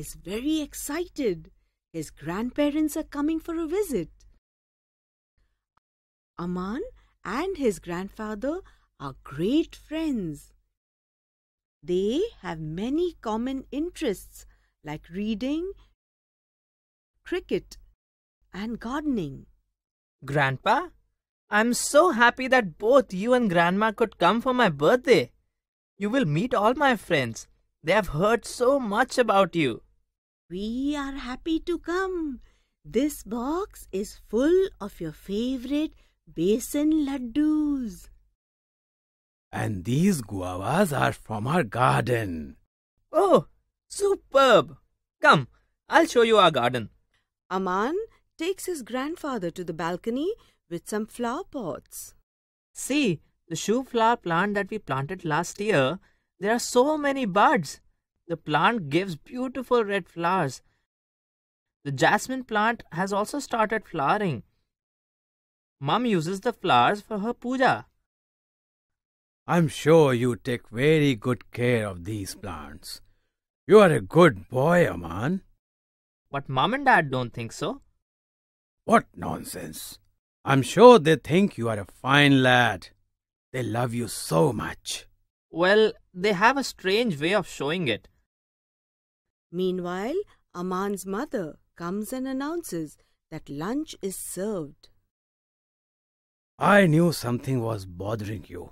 is very excited. His grandparents are coming for a visit. Aman and his grandfather are great friends. They have many common interests like reading, cricket, and gardening. Grandpa, I'm so happy that both you and Grandma could come for my birthday. You will meet all my friends. They have heard so much about you. We are happy to come. This box is full of your favorite besan laddus. And these guavas are from our garden. Oh, superb! Come, I'll show you our garden. Aman takes his grandfather to the balcony with some flower pots. See, the shoe flower plant that we planted last year, there are so many buds. The plant gives beautiful red flowers. The jasmine plant has also started flowering. Mum uses the flowers for her puja. I'm sure you take very good care of these plants. You are a good boy, Aman. But Mum and Dad don't think so. What nonsense. I'm sure they think you are a fine lad. They love you so much. Well, they have a strange way of showing it. Meanwhile, Aman's mother comes and announces that lunch is served. I knew something was bothering you.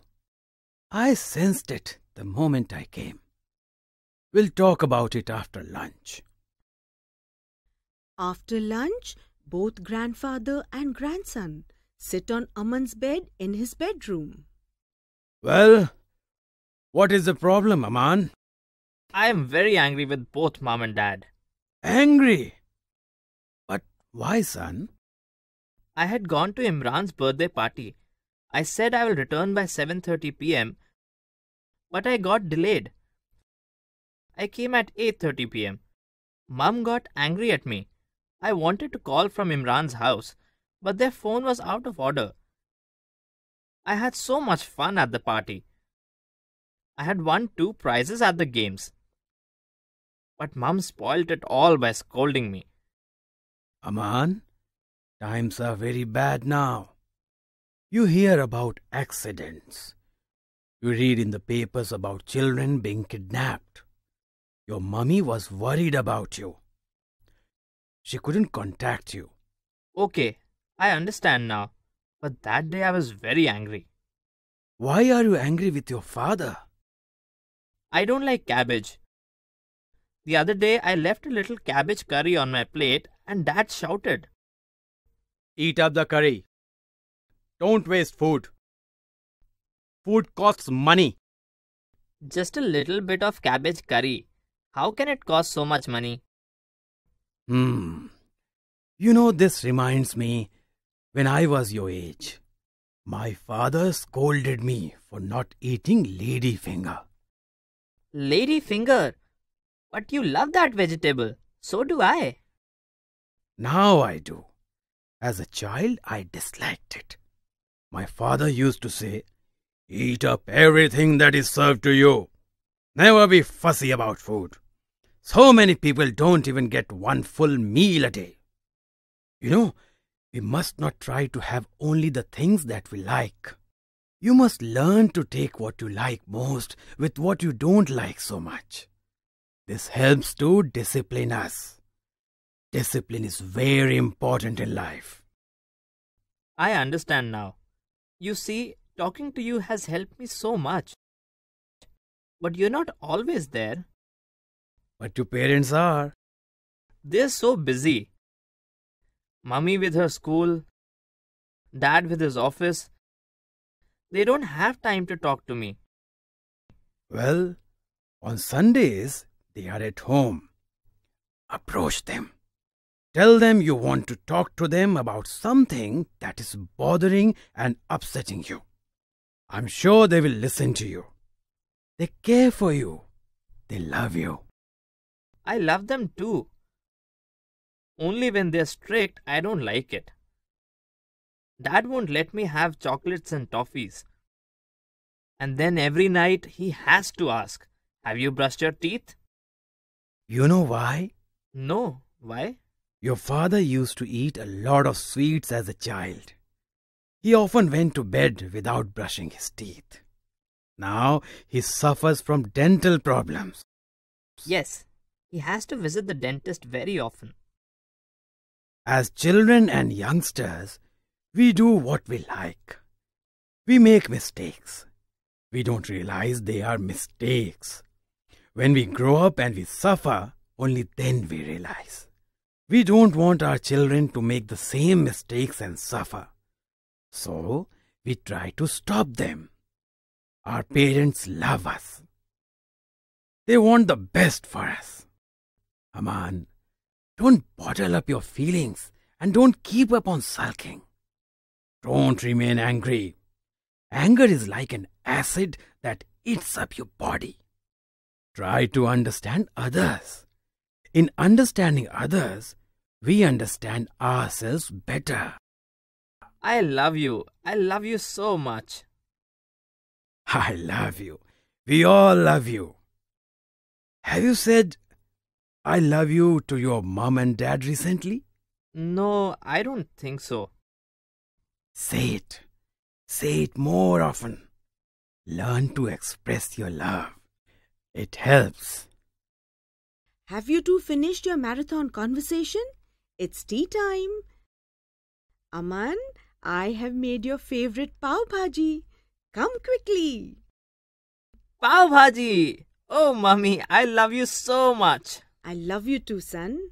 I sensed it the moment I came. We'll talk about it after lunch. After lunch, both grandfather and grandson sit on Aman's bed in his bedroom. Well, what is the problem, Aman? I am very angry with both Mum and Dad. Angry? But why, son? I had gone to Imran's birthday party. I said I will return by 7:30 p.m. But I got delayed. I came at 8:30 p.m. Mum got angry at me. I wanted to call from Imran's house, but their phone was out of order. I had so much fun at the party. I had won 2 prizes at the games. But Mum spoilt it all by scolding me. Aman, times are very bad now. You hear about accidents. You read in the papers about children being kidnapped. Your mummy was worried about you. She couldn't contact you. Okay, I understand now. But that day I was very angry. Why are you angry with your father? I don't like cabbage. The other day I left a little cabbage curry on my plate and Dad shouted. Eat up the curry. Don't waste food. Food costs money. Just a little bit of cabbage curry. How can it cost so much money? You know, this reminds me, when I was your age, my father scolded me for not eating ladyfinger. Ladyfinger? But you love that vegetable. So do I. Now I do. As a child, I disliked it. My father used to say, eat up everything that is served to you. Never be fussy about food. So many people don't even get one full meal a day. You know, we must not try to have only the things that we like. You must learn to take what you like most with what you don't like so much. This helps to discipline us. Discipline is very important in life. I understand now. You see, talking to you has helped me so much. But you're not always there. But your parents are. They're so busy. Mummy with her school, Dad with his office. They don't have time to talk to me. Well, on Sundays, they are at home. Approach them. Tell them you want to talk to them about something that is bothering and upsetting you. I'm sure they will listen to you. They care for you. They love you. I love them too. Only when they're strict, I don't like it. Dad won't let me have chocolates and toffees. And then every night he has to ask, have you brushed your teeth? You know why? No, why? Your father used to eat a lot of sweets as a child. He often went to bed without brushing his teeth. Now he suffers from dental problems. Yes, he has to visit the dentist very often. As children and youngsters, we do what we like. We make mistakes. We don't realize they are mistakes. When we grow up and we suffer, only then we realize. We don't want our children to make the same mistakes and suffer. So, we try to stop them. Our parents love us. They want the best for us. Aman, don't bottle up your feelings and don't keep up on sulking. Don't remain angry. Anger is like an acid that eats up your body. Try to understand others. In understanding others, we understand ourselves better. I love you. I love you so much. I love you. We all love you. Have you said, I love you to your mom and dad recently? No, I don't think so. Say it. Say it more often. Learn to express your love. It helps. Have you two finished your marathon conversation? It's tea time. Aman, I have made your favorite pav bhaji. Come quickly. Pav Bhaji! Oh, Mummy, I love you so much. I love you too, son.